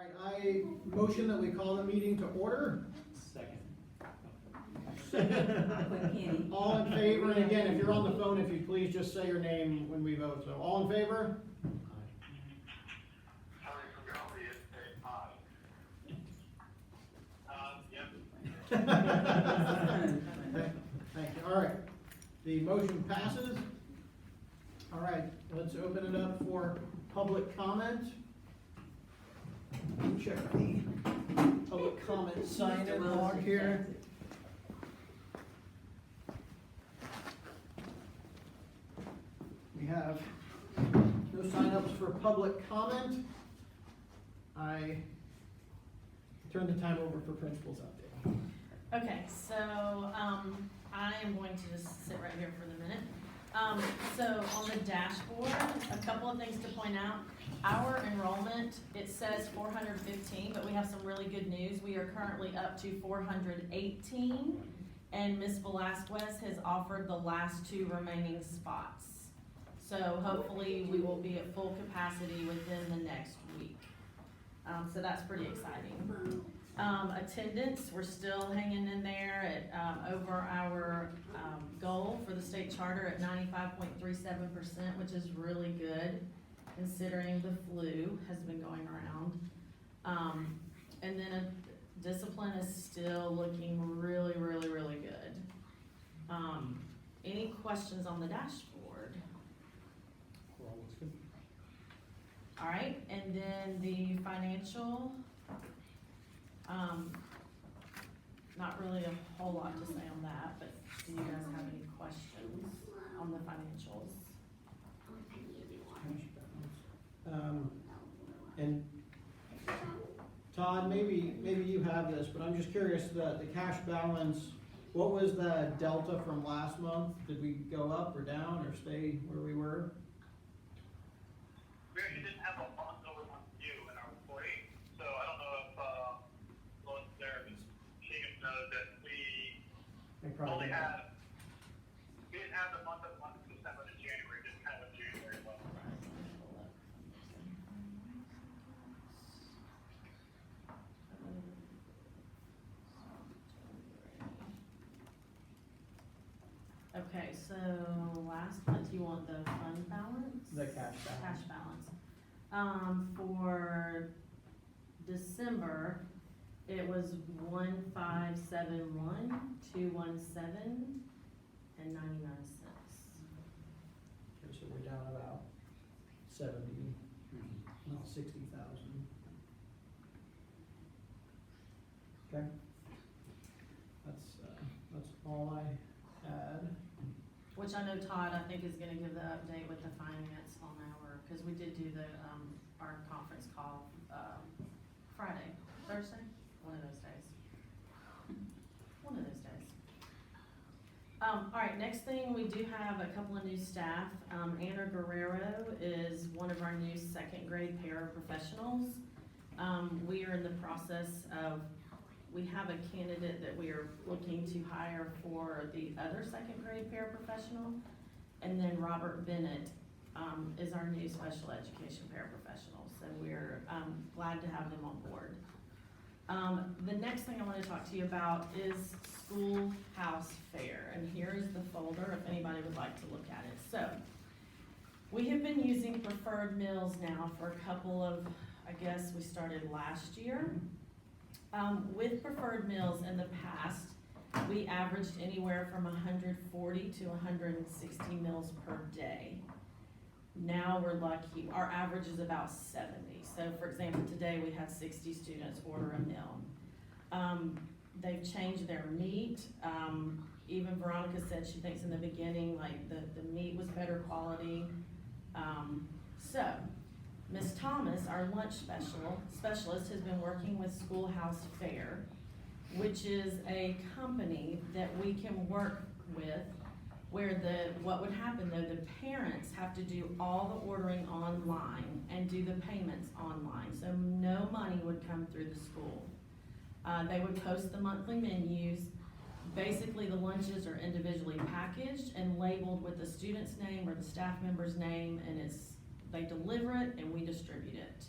I motion that we call the meeting to order. Second. Kenny. All in favor, and again, if you're on the phone, if you please just say your name when we vote, so all in favor? Sorry for Gully, it's a yep. Thank you, all right. The motion passes. All right, let's open it up for public comment. Check the public comment sign in log here. We have no signups for public comment. I turn the time over for principal's update. Okay, so, I am going to just sit right here for the minute. So on the dashboard, a couple of things to point out. Our enrollment, it says 415, but we have some really good news. We are currently up to 418, and Ms. Velasquez has offered the last 2 remaining spots. So hopefully we will be at full capacity within the next week. So that's pretty exciting. Attendance, we're still hanging in there at, over our, goal for the state charter at 95.37%, which is really good considering the flu has been going around. And then discipline is still looking really, really, really good. Any questions on the dashboard? Well, looks good. All right, and then the financial, not really a whole lot to say on that, but do you guys have any questions on the financials? And Todd, maybe you have this, but I'm just curious, the cash balance, what was the delta from last month? Did we go up or down or stay where we were? We actually didn't have a month over month due in our reporting, so I don't know if, Lois there, because she can know that we I only probably had, we didn't have the month of December to January, just kind of January level. Okay, so last month, you want the fund balance? The cash balance. Cash balance. For December, it was 1,571,217 and 99 cents. Okay, so we're down about 70, no, 60,000. Okay. That's all I had. Which I know Todd, I think, is gonna give the update with the finance on our, cause we did do the, our conference call, Friday, Thursday, one of those days. One of those days. All right, next thing, we do have a couple of new staff. Anna Guerrero is one of our new 2nd grade paraprofessionals. We are in the process of, we have a candidate that we are looking to hire for the other 2nd grade paraprofessional. And then Robert Bennett, is our new special education paraprofessional. So we're, glad to have them on board. The next thing I wanna talk to you about is Schoolhouse Fair. And here is the folder if anybody would like to look at it. So, we have been using Preferred Meals now for a couple of, I guess we started last year. With Preferred Meals in the past, we averaged anywhere from 140 to 160 meals per day. Now we're lucky, our average is about 70. So for example, today we had 60 students order a meal. They've changed their meat. Even Veronica said she thinks in the beginning, like the meat was better quality. So, Ms. Thomas, our lunch specialist, has been working with Schoolhouse Fair, which is a company that we can work with, where what would happen though, the parents have to do all the ordering online and do the payments online, so no money would come through the school. They would post the monthly menus. Basically, the lunches are individually packaged and labeled with the student's name or the staff member's name, and they deliver it and we distribute it.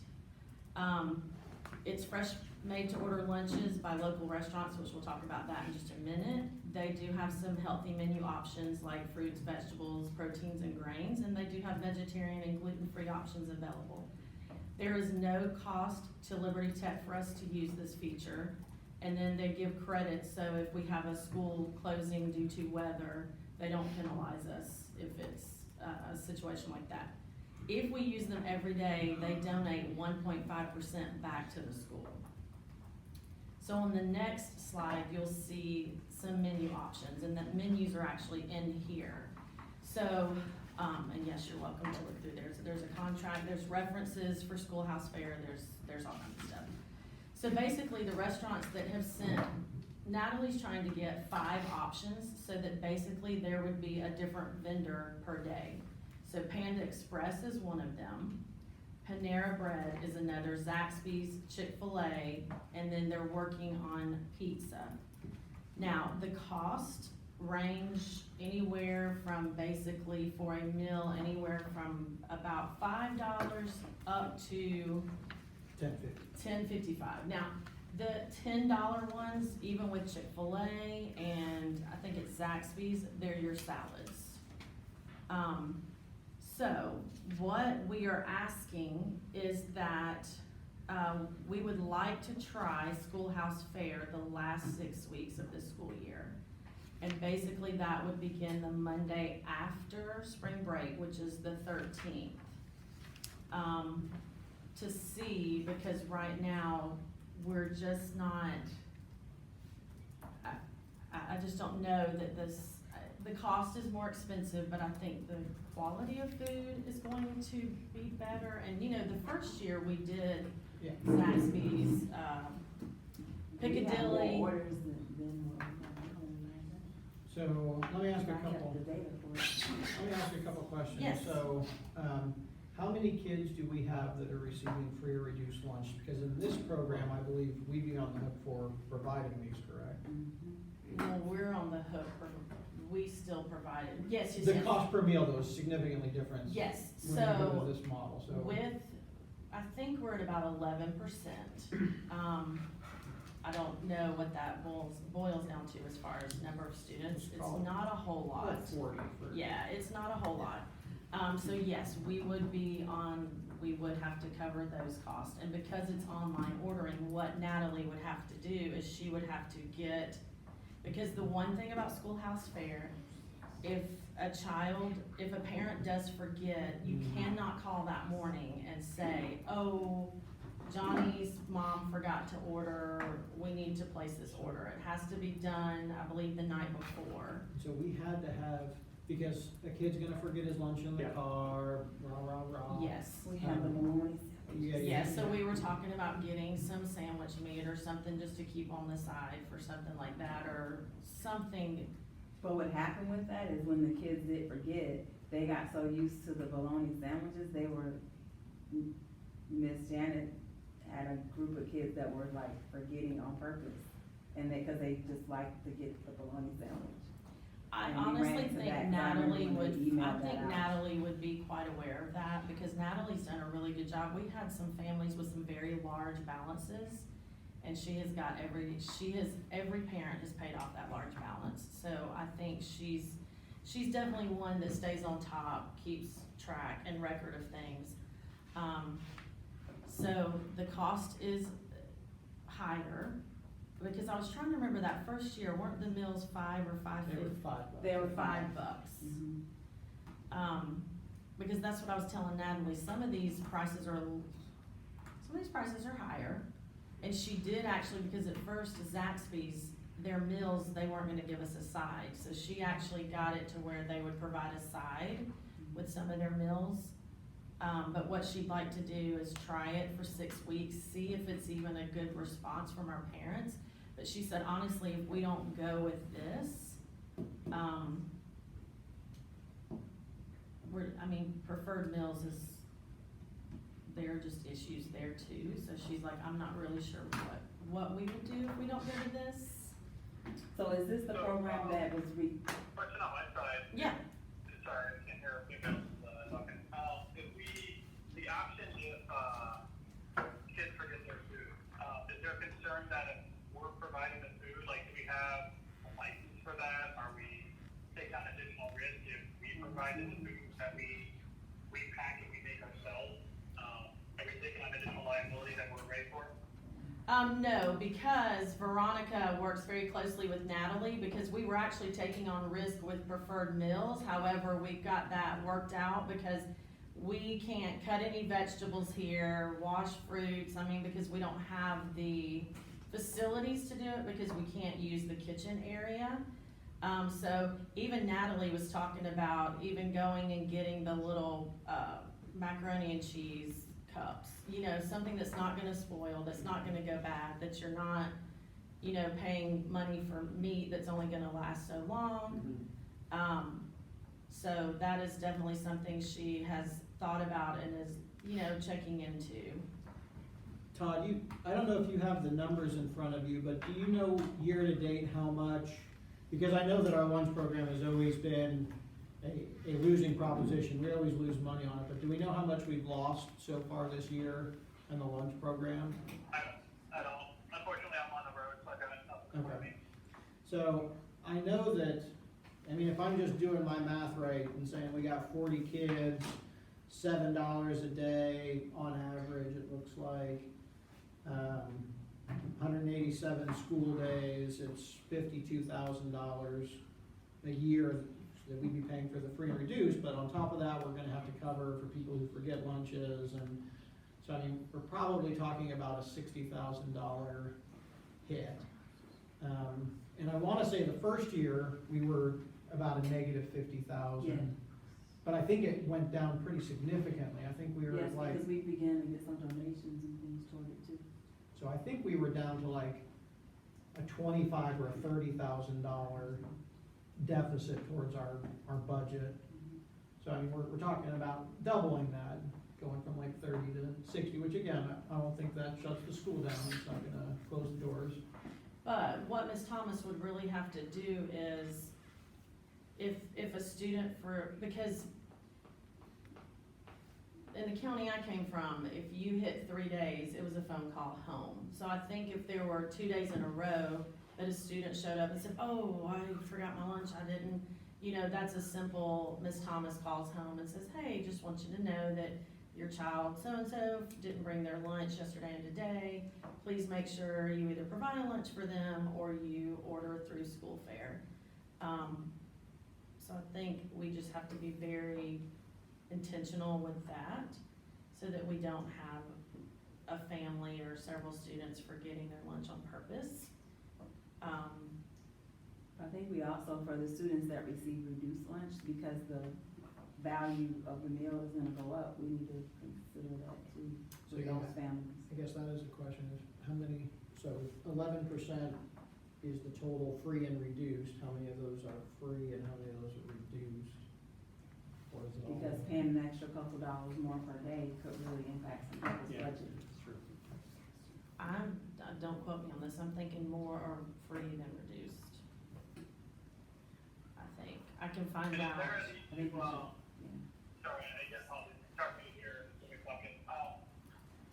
It's fresh made-to-order lunches by local restaurants, which we'll talk about that in just a minute. They do have some healthy menu options like fruits, vegetables, proteins, and grains, and they do have vegetarian and gluten-free options available. There is no cost to Liberty Tech for us to use this feature, and then they give credit, so if we have a school closing due to weather, they don't penalize us if it's a situation like that. If we use them every day, they donate 1.5% back to the school. So on the next slide, you'll see some menu options, and the menus are actually in here. So, and yes, you're welcome to look through there. So there's a contract, there's references for Schoolhouse Fair, there's all kinds of stuff. So basically, the restaurants that have sent, Natalie's trying to get 5 options, so that basically there would be a different vendor per day. So Panda Express is one of them. Panera Bread is another, Zaxby's, Chick-fil-A, and then they're working on pizza. Now, the cost range anywhere from basically for a meal, anywhere from about $5 up to $10.55. Now, the $10 ones, even with Chick-fil-A and I think it's Zaxby's, they're your salads. So what we are asking is that we would like to try Schoolhouse Fair the last 6 weeks of this school year. And basically that would begin the Monday after spring break, which is the 13th. To see, because right now, we're just not, I just don't know that the cost is more expensive, but I think the quality of food is going to be better. And you know, the first year we did Yeah. Zaxby's, Piccadilly. Orders than what we got. So, let me ask you a I kept couple, the data for it. let me ask you a couple questions. Yes. So, how many kids do we have that are receiving free or reduced lunch? Because in this program, I believe we'd be on the hook for providing these, correct? Well, we're on the hook for, we still provide it. Yes, yes, The yes. cost per meal though is significantly different. Yes, When you go so to this model, so. with, I think we're at about 11%. I don't know what that boils down to as far as number of students. It's Probably not a whole lot. Like 40 for. Yeah, it's not a whole lot. So yes, we would have to cover those costs. And because it's online ordering, what Natalie would have to do is she would have to get, because the one thing about Schoolhouse Fair, if a parent does forget, you cannot call that morning and say, oh, Johnny's mom forgot to order, we need to place this order. It has to be done, I believe, the night before. So we had to have, because a kid's gonna forget his lunch in the Yeah. car, rah, rah, rah. Yes. We have the mornings. Yeah, Yeah, so we were talking about getting some sandwich meat or something just to keep on the side for something like that, or something. But what happened with that is when the kids did forget, they got so used to the bologna sandwiches, they were, Miss Janet had a group of kids that were like forgetting on purpose. And cause they just like to get the bologna sandwich. I And we ran honestly into think that, 'cause I remember Natalie when would, they emailed I think that out. Natalie would be quite aware of that, because Natalie's done a really good job. We had some families with some very large balances, and she has got every parent has paid off that large balance. So I think she's definitely one that stays on top, keeps track and record of things. So the cost is higher, because I was trying to remember that first year, weren't the meals $5 or They were $5.50? $5. They were $5. Mhm. Because that's what I was telling Natalie, some of these prices are higher. And she did actually, because at first Zaxby's, their meals, they weren't gonna give us a side, so she actually got it to where they would provide a side with some of their meals. But what she'd like to do is try it for 6 weeks, see if it's even a good response from our parents. But she said, honestly, if we don't go with this, preferred meals is, there are just issues there too. So she's like, I'm not really sure what we would do if we don't go to this. So is this the program that was Question on my side. Yeah, Sorry, I can't hear you guys talking. If the option if kids forget their food, provided the foods that we pack and we make ourselves? Are we taking on additional liability that we're ready for? No, because Veronica works very closely with Natalie, because we were actually taking on risk with Preferred Meals. However, we got that worked out because we can't cut any vegetables here, wash fruits, because we don't have the facilities to do it, because we can't use the kitchen area. So even Natalie was talking about even going and getting the little, macaroni and cheese cups. Something that's not gonna spoil, that's not gonna go bad, that you're not, paying money for meat that's only gonna last so long. So that is definitely something she has thought about and is, checking into. Todd, I don't know if you have the numbers in front of you, but do you know year-to-date how much? Because I know that our lunch program has always been a losing proposition, we always lose money on it, but do we know how much we've lost so far this year in the lunch program? I don't. Unfortunately, I'm on the road, so I got nothing for Okay. me. So, I know that, if I'm just doing my math right and saying we got 40 kids, $7 a day on average, it looks like, 187 school days, it's $52,000 a year that we'd be paying for the free and reduced, but on top of that, we're gonna have to cover for people who forget lunches, and so we're probably talking about a $60,000 hit. And I wanna say the first year, we were about a negative 50,000. Yeah. But I think it went down pretty significantly, I think we were Yes, at like, because we began to get some donations and things toward it too. so I think we were down to like a $25,000 or a $30,000 deficit towards our budget. So we're talking about doubling that, going from like 30 to 60, which again, I don't think that shuts the school down, it's not gonna close the doors. But what Ms. Thomas would really have to do is, if a student because in the county I came from, if you hit 3 days, it was a phone call home. So I think if there were 2 days in a row that a student showed up and said, oh, I forgot my lunch, I didn't, that's a simple, Ms. Thomas calls home and says, hey, just want you to know that your child so-and-so didn't bring their lunch yesterday and today. Please make sure you either provide a lunch for them or you order through school fare. So I think we just have to be very intentional with that, so that we don't have a family or several students forgetting their lunch on purpose. I think we also, for the students that receive reduced lunch, because the value of the meal is gonna go up, we need to consider that too, So for yeah, those families. I guess that is a question, is how many, so 11% is the total free and reduced, how many of those are free and how many of those are reduced? Or is it all? Because paying an extra couple dollars more per day could really impact some people's Yeah. budget. Don't quote me on this, I'm thinking more are free than reduced. I think, I can find And is out. there I think we should, yeah. sorry, I guess I'll start me here in a second.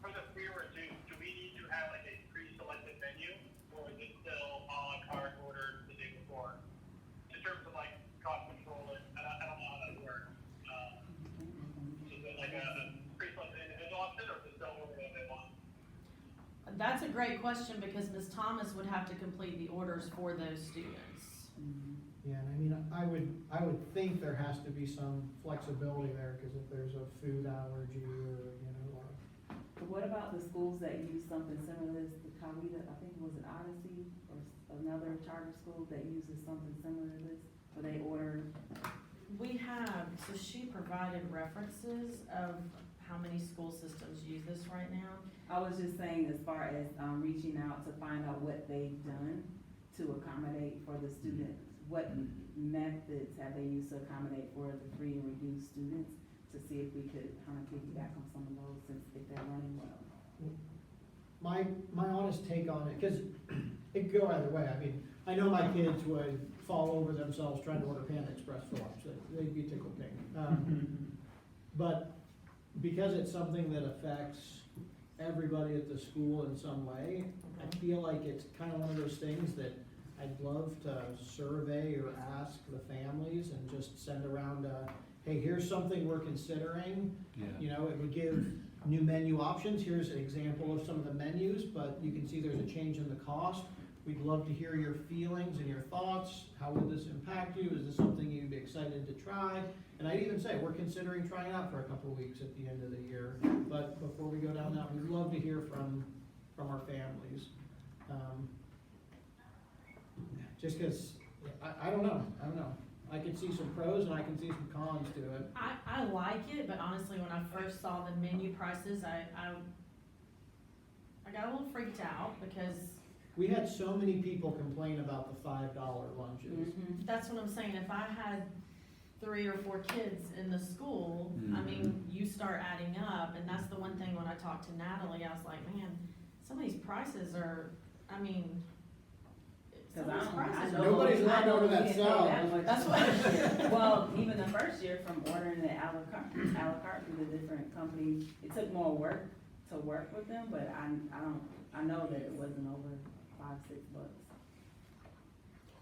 For the free or reduced, do we need to have like a pre-selected menu, or is it still a la carte ordered the day before? In terms of like cost control, and I don't know how that works. Is it like a pre-selected individual option, or is it still order what they want? That's a great question, because Ms. Thomas would have to complete the orders for those students. Mhm. Yeah, and I would think there has to be some flexibility there, cause if there's a food allergy or, But what about the schools that use something similar to this, the Coweta, I think it was an Odyssey, or another charter school that uses something similar to this, where they order? We have, so she provided references of how many school systems use this right now. I was just saying, as far as, reaching out to find out what they've done to accommodate for the students, what methods have they used to accommodate for the free and reduced students, to see if we could kind of piggyback on some of those, since if they're running well. my honest take on it, cause it could go either way, I know my kids would fall over themselves trying to order Panda Express for lunch, they'd be tickled pink. But because it's something that affects everybody at the school in some way, I feel like it's kind of one of those things that I'd love to survey or ask the families and just send around a, hey, here's something we're considering. Yeah. You know, it would give new menu options, here's an example of some of the menus, but you can see there's a change in the cost. We'd love to hear your feelings and your thoughts, how would this impact you, is this something you'd be excited to try? And I'd even say, we're considering trying out for a couple of weeks at the end of the year, but before we go down that, we'd love to hear from our families. Just cause, I don't know, I could see some pros and I can see some cons to it. I like it, but honestly, when I first saw the menu prices, I got a little freaked out because We had so many people complain about the $5 lunches. Mhm. that's what I'm saying. If I had 3 or 4 kids in the school, I mean, you start adding up, and that's the one thing when I talked to Natalie, I was like, man, some of these prices are, I mean, some of these prices are. Nobody's allowed to order that you can't pay salad. that much That's the what- first year. Well, even the first year from ordering it a la carte through the different companies, it took more work to work with them, but I know that it wasn't over $5-6.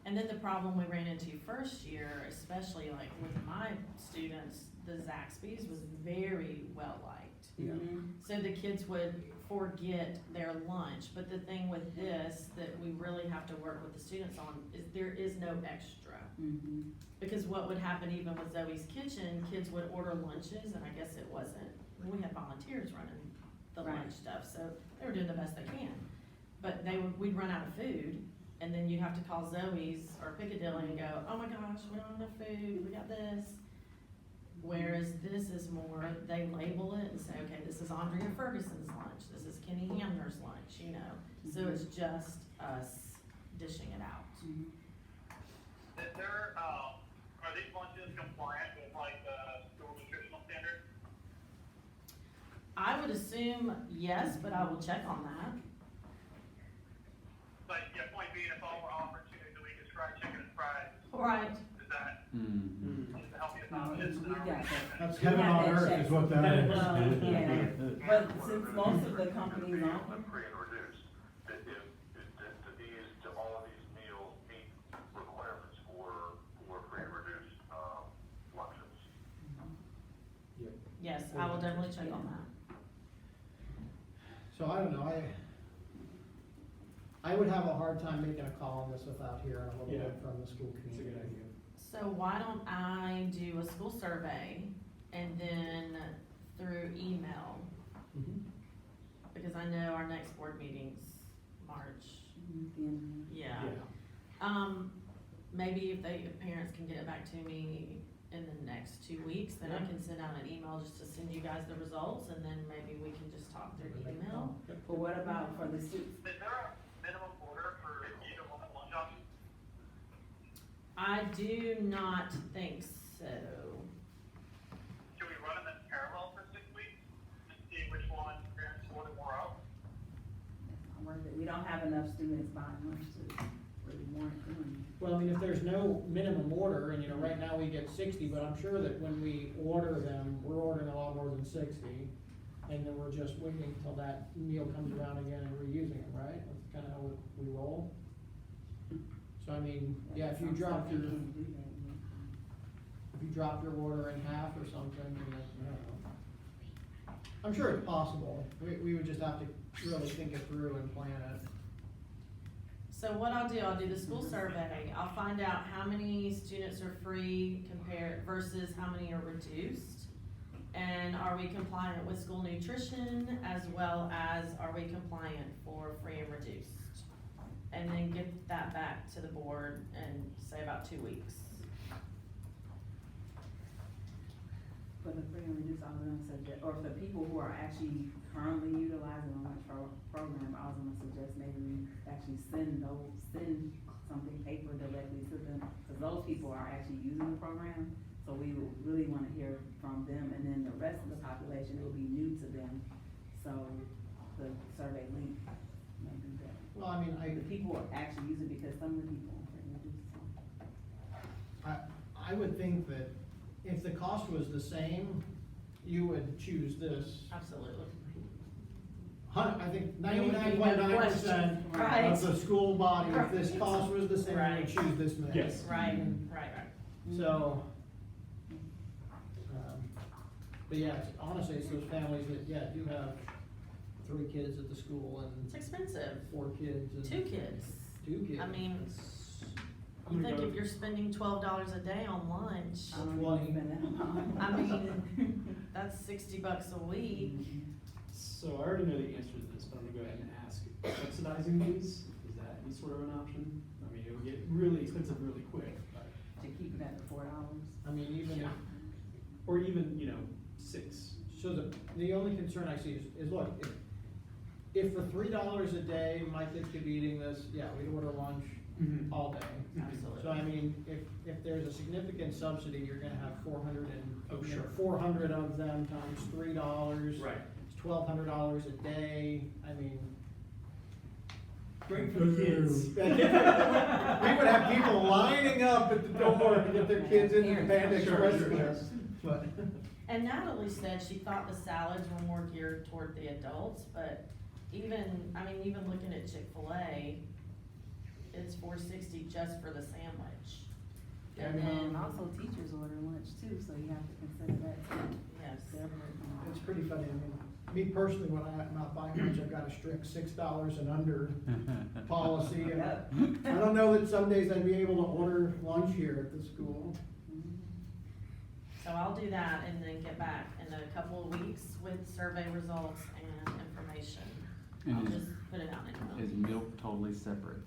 And then the problem we ran into first year, especially like with my students, the Zaxby's was very well liked. Yeah. Mhm. So the kids would forget their lunch, but the thing with this that we really have to work with the students on is there is no extra. Mhm. Because what would happen even with Zoe's Kitchen, kids would order lunches, and I guess it wasn't, we had volunteers running the Right. lunch stuff, so they were doing the best they can. But we'd run out of food, and then you'd have to call Zoe's or Piccadilly and go, oh my gosh, we don't have enough food, we got this. Whereas this is more, they label it and say, okay, this is Andrea Ferguson's lunch, this is Kenny Hamner's lunch, you know? So it's just us dishing it out. Mhm. Is there, are these lunches compliant with like the school nutritional standards? I would assume yes, but I will check on that. But yeah, point being, if all we're offered 2 days a week is fried chicken and fries, Right. is that Mm-hmm. the healthiest No, option? we got that. That's We heaven got on that earth checked. is what that is. Well, yeah, but since most of the companies On offer, the free and reduced, that if to these, to all of these meals meet requirements for free and reduced, lunches. Yes, I will definitely check on that. So I don't know, I would have a hard time making a call on this without hearing a little Yeah. bit from the school It's a community. good idea. So why don't I do a school survey and then through email, Mhm. because I know our next board meeting's March, yeah. Maybe if parents can get it back to me in the next 2 weeks, then I can send out an email just to send you guys the results, and then maybe we can just talk through email. but what about for the students? Is there a minimum order for either one of the lunch options? I do not think so. Should we run them in parallel for 6 weeks and see which one parents order more of? It's not worth it. We don't have enough students buying lunch to really warrant doing it. Well, I mean, if there's no minimum order, and you know, right now we get 60, but I'm sure that when we order them, we're ordering a lot more than 60. And then we're just waiting till that meal comes around again and we're using them, right? That's kind of how we roll. So I mean, yeah, if you drop Some your, stuff you can't do that, yeah. if you drop your order in half or something, you know, I don't know. I'm sure it's possible. We would just have to really think it through and plan it. So what I'll do the school survey, I'll find out how many students are free compared versus how many are reduced. And are we compliant with school nutrition as well as are we compliant for free and reduced? And then get that back to the board and say about 2 weeks. For the free and reduced, I was gonna suggest, or for people who are actually currently utilizing the lunch program, I was gonna suggest maybe we actually send something paper directly to them, cause those people are actually using the program. So we would really wanna hear from them, and then the rest of the population, it will be new to them. So the survey link may be better. Well, I mean, The people are actually using it because some of the people are free and reduced. I would think that if the cost was the same, you would choose this. Absolutely. I think There would be no 99.9% question. of the school body, if this Right. cost was the same, would Right. choose this mix. Yes. Right. So, But yeah, honestly, it's those families that, yeah, do have 3 kids at the school It's and expensive. 4 kids and. 2 kids. 2 kids. I mean, I'm you gonna think go- if you're spending $12 a day on lunch, I don't even 20. spend that amount. I mean, that's $60 a week. So I already know the answer to this, but I'm gonna go ahead and ask, subsidizing these, is that any sort of an option? I mean, it would get really expensive really quick, but, To keep it at the $4. I mean, even, yeah. Or even, you know, 6. so the only concern I see is look, if for $3 a day, my kids could be eating this, yeah, we'd order lunch Mhm. all day. Absolutely. So I mean, if there's a significant subsidy, you're gonna have 400 and, Oh, you know, sure. 400 of them times $3. Right. It's $1,200 a day, I mean. Great for the kids. We would have people lining up at the door to get their kids into the Panda Sure, Express sure, list. But, And Natalie said she thought the salads were more geared toward the adults, but even looking at Chick-fil-A, it's $4.60 just for the sandwich. And Yeah, then, And also teachers order lunch too, so you have to consider that too. yes, it's pretty funny, I mean, me personally, when I'm not buying lunch, I've got a strict $6 and under policy. And Yep. I don't know that some days I'd be able to order lunch here at the school. so I'll do that and then get back in a couple of weeks with survey results and information. I'll And just put it out in is email. milk totally separate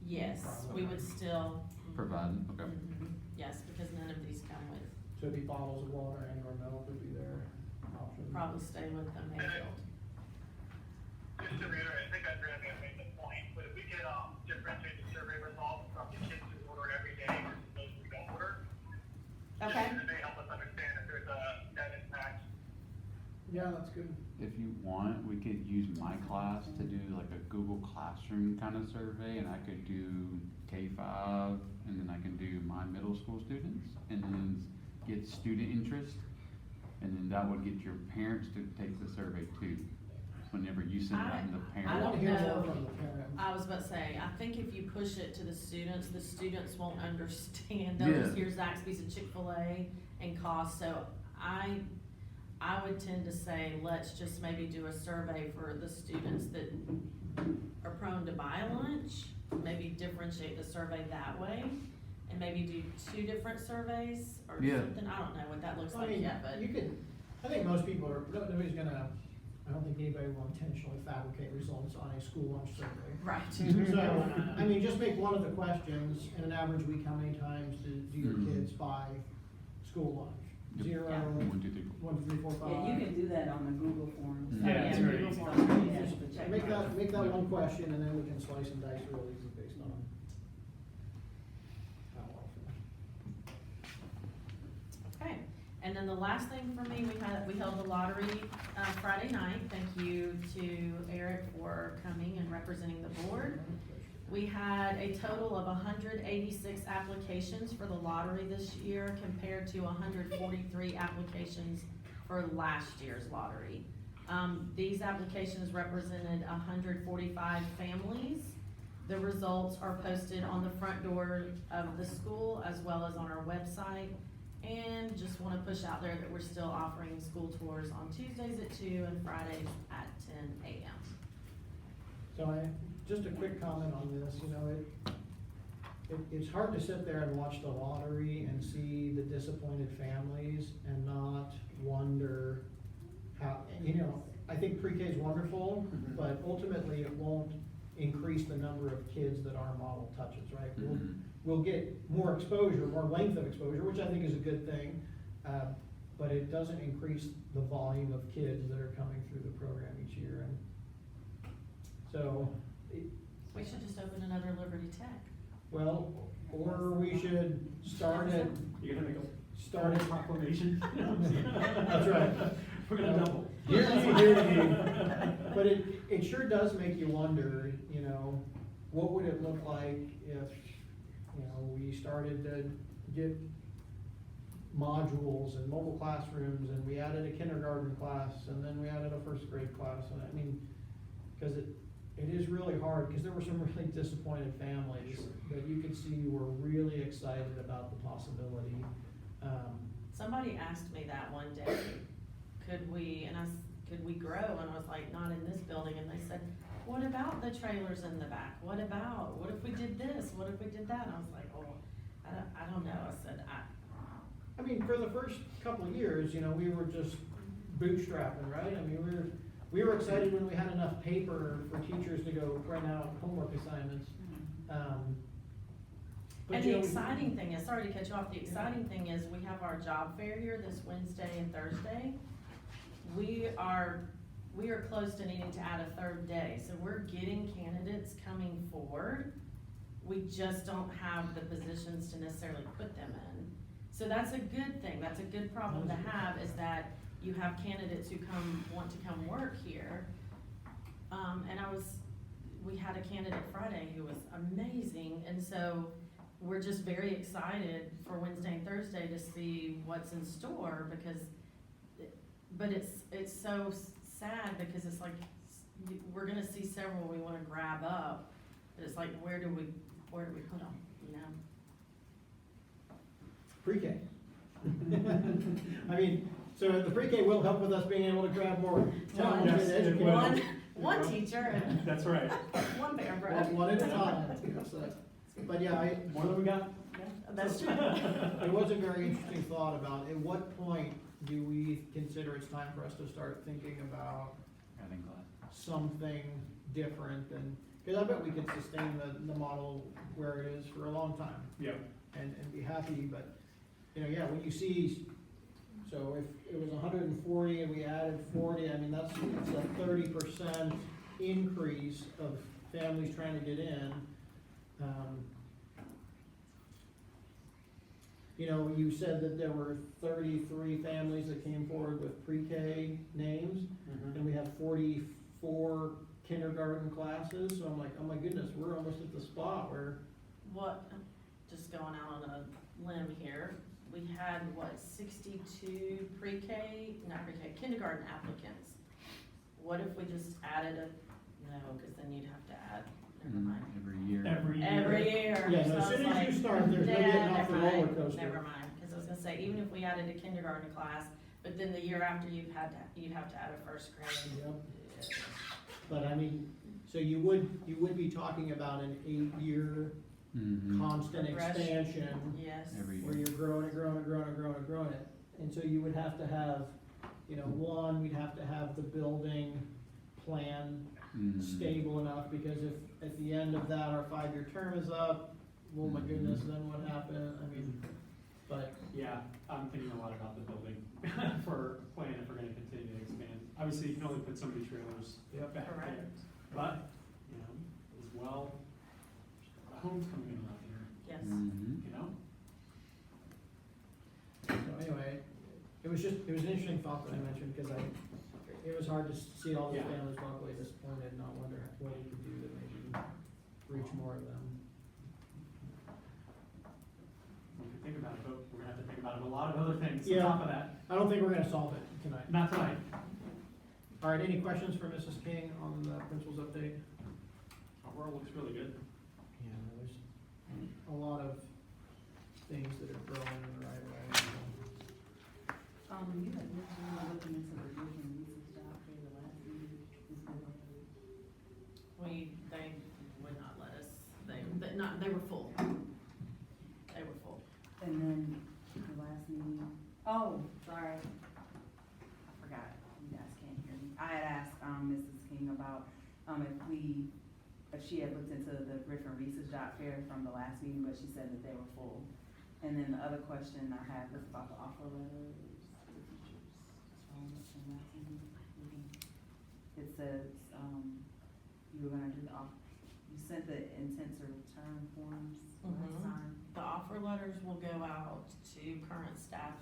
Yes, we would still. provided? Okay. Mhm. Yes, because none of these come with, So it'd be bottles of water and or milk would be their option. probably stay with the Mayfield. Just to reiterate, I think Andrea may have made the point, but if we could, differentiate the survey results from the kids who order every day versus those who don't order. Okay. It may help us understand if there's a net impact. Yeah, that's good. If you want, we could use my class to do like a Google Classroom kind of survey, and I could do K-5, and then I can do my middle school students, and then get student interest, and then that would get your parents to take the survey too. Whenever you send it out to the I I parents. wanna don't hear more know. from the parents. I was about to say, I think if you push it to the students won't understand, Yeah. they'll just hear Zaxby's and Chick-fil-A and cost, so I would tend to say, let's just maybe do a survey for the students that are prone to buy lunch, maybe differentiate the survey that way, and maybe do 2 different surveys or Yeah. something, I don't know what that looks I like mean, yet, but. you could, I think most people are, nobody's gonna, I don't think anybody will intentionally fabricate results on a school lunch survey. Right. So, I mean, just make one of the questions, in an average week, how many times do your Mhm. kids buy school lunch? Yep. 0, Yeah. 1, 2, 3. 1, 2, 3, 4, 5. Yeah, you can do that on the Google Forms. Yeah, it's Yeah, very Google easy. Forms, yeah. Just to check Make marks. that one question, and then we can slice and dice real easy based on how often. Okay, and then the last thing for me, we held the lottery, Friday night. Thank you to Eric for coming and representing the board. We had a total of 186 applications for the lottery this year compared to 143 applications for last year's lottery. These applications represented 145 families. The results are posted on the front door of the school as well as on our website. And just wanna push out there that we're still offering school tours on Tuesdays at 2 and Fridays at 10 a.m. So just a quick comment on this, you know, it's hard to sit there and watch the lottery and see the disappointed families and not wonder how, you know, I think pre-K is wonderful, Mhm. but ultimately it won't increase the number of kids that our model touches, right? Mhm. We'll get more exposure, more length of exposure, which I think is a good thing, but it doesn't increase the volume of kids that are coming through the program each year, and so, We should just open another Liberty Tech. well, or we should start it, You're gonna make start a it. proclamation. That's right. We're gonna double. But it sure does make you wonder, you know, what would it look like if, you know, we started to get modules and mobile classrooms, and we added a kindergarten class, and then we added a first grade class, and I mean, cause it is really hard, cause there were some really disappointed families that you could see were really excited about the possibility. Somebody asked me that one day, could we, could we grow? And I was like, not in this building, and they said, what about the trailers in the back? What if we did this? What if we did that? And I was like, oh, I don't know. I said, I mean, for the first couple of years, you know, we were just bootstrapping, right? I mean, we were excited when we had enough paper for teachers to go print out homework assignments. But, and you the know, exciting thing is, sorry to cut you off, the exciting thing is we have our job fair here this Wednesday and Thursday. We are close to needing to add a third day, so we're getting candidates coming forward. We just don't have the positions to necessarily put them in. So that's a good thing, that's a good problem to have, is that you have candidates who want to come work here. And we had a candidate Friday who was amazing, and so we're just very excited for Wednesday and Thursday to see what's in store, because, but it's so sad, because it's like, we're gonna see several we wanna grab up, but it's like, where do we put them, you know? Pre-K. I mean, so the pre-K will help with us being able to grab more talented Yes, it will. educators. One teacher and That's right. one paragraph. One at a time. So, but yeah, More than we got? That's true. it was a very interesting thought about at what point do we consider it's time for us to start thinking about Adding class. something different than, because I bet we could sustain the model where it is for a long time Yep. and be happy, but, you know, yeah, when you see, so if it was 140 and we added 40, I mean, that's a 30% increase of families trying to get in. You know, you said that there were 33 families that came forward with pre-K names, and we have 44 kindergarten classes, so I'm like, oh my goodness, we're almost at the spot where, Just going out on a limb here, we had, 62 kindergarten applicants. What if we just added no, because then you'd have to add, never mind. Every year. Every year. yeah, So no, I as was soon as like, you start, there's no nah, getting off the never mind, roller coaster. Never mind, because I was gonna say, even if we added a kindergarten class, but then the year after you'd have to add a first grade. Yep. But I mean, so you would be talking about an 8-year Mhm. constant Progression. expansion Yes. Every where you're growing it. And so you would have to have, you know, one, we'd have to have the building plan Mhm. stable enough, because if at the end of that, our 5-year term is up, oh my goodness, then what happened? I mean, but, Yeah, I'm thinking a lot about the building for planning if we're gonna continue to expand. Obviously, you can only put so many trailers Yep. back there, Correct. but, you know, as well, a home's coming in around here, Yes. Mhm. you know? so anyway, it was an interesting thought that I mentioned, because it was hard to see all these Yeah. families walk away disappointed and not wonder what you could do to maybe reach more of them. We could think about it, but we're gonna have to think about a lot of other things on Yeah. top of that. I don't think we're gonna solve it tonight. Not tonight. All right, any questions for Mrs. King on the principal's update? Our world looks really good. Yeah, there's a lot of things that are growing in the right way. You had mentioned you were looking into the different research job for the last meeting. Is that okay? They would not let us, they were full. They were full. And then the last meeting, oh, sorry. I forgot, you guys can't hear me. I had asked, Mrs. King about, if she had looked into the Griffin Research Job Fair from the last meeting, but she said that they were full. And then the other question I had was about the offer letters to teachers from last meeting. It says, you were gonna do you sent the intent to return forms last Mhm. time, The offer letters will go out to current staff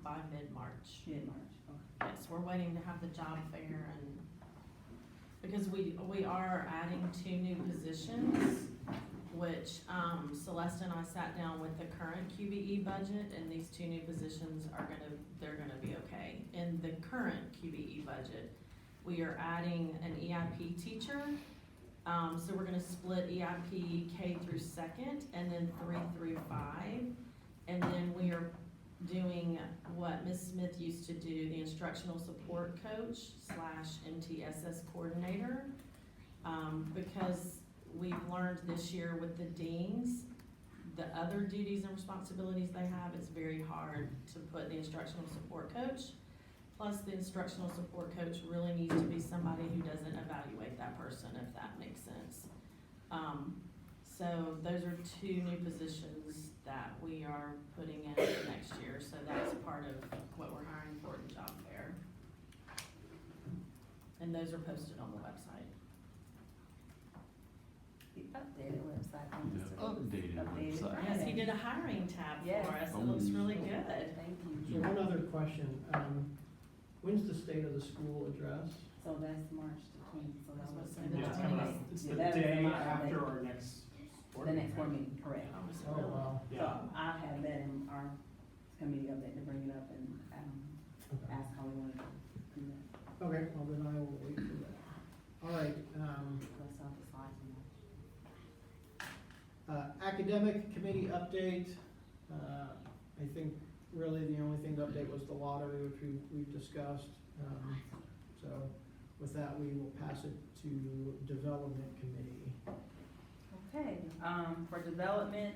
by mid-March. mid-March, okay. Yes, we're waiting to have the job fair, and, because we are adding 2 new positions, which, Celeste and I sat down with the current QBE budget, and these 2 new positions they're gonna be okay. In the current QBE budget, we are adding an EIP teacher, so we're gonna split EIP K through 2nd, and then 3 through 5. And then we are doing what Ms. Smith used to do, the instructional support coach / MTSS coordinator. Because we've learned this year with the deans, the other duties and responsibilities they have, it's very hard to put the instructional support coach. Plus, the instructional support coach really needs to be somebody who doesn't evaluate that person, if that makes sense. So those are two new positions that we are putting in for next year, so that's part of what we're hiring for the job fair. And those are posted on the website. The updated website. on The Mr. updated Updated website. Yes, he Friday. did a hiring tab Yes. for us, it looks really good. Thank So you. one other question, when's the state of the school address? So that's March the 20th, so that I was was. gonna say Yeah, it's the coming up, 28th. it's Yeah, the that is day March, after they- our next board The meeting. next board meeting, correct. Oh, is it Oh, really? wow. So Yeah, I have that in our committee update to bring it up and, Okay. ask how we want to do that. Okay, well then I will wait for that. All right, Cross out the slides and academic committee update. I think really the only thing to update was the lottery, which we've discussed. So with that, we will pass it to development committee. Okay, for development,